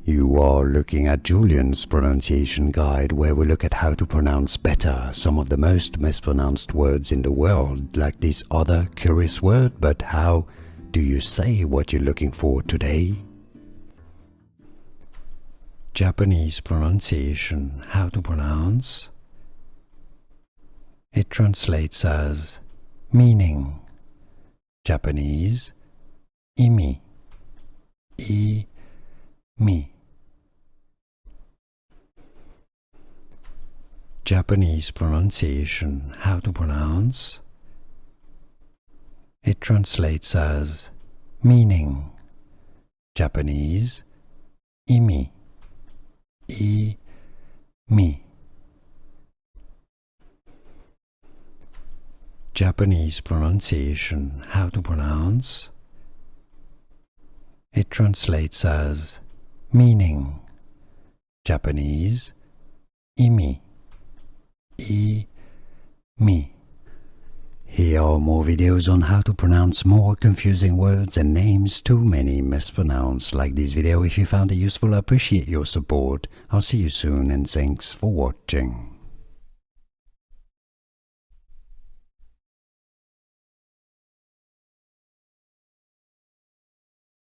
You are looking at Julian's pronunciation guide, where we look at how to pronounce better some of the most mispronounced words in the world, like this other curious word. But how do you say what you're looking for today? Japanese pronunciation, how to pronounce. It translates as meaning. Japanese, imi, mi. Japanese pronunciation, how to pronounce. It translates as meaning. Japanese, imi, mi. Japanese pronunciation, how to pronounce. It translates as meaning. Japanese, imi, mi. Here are more videos on how to pronounce more confusing words and names too many mispronounced. Like this video if you found it useful. I appreciate your support. I'll see you soon and thanks for watching.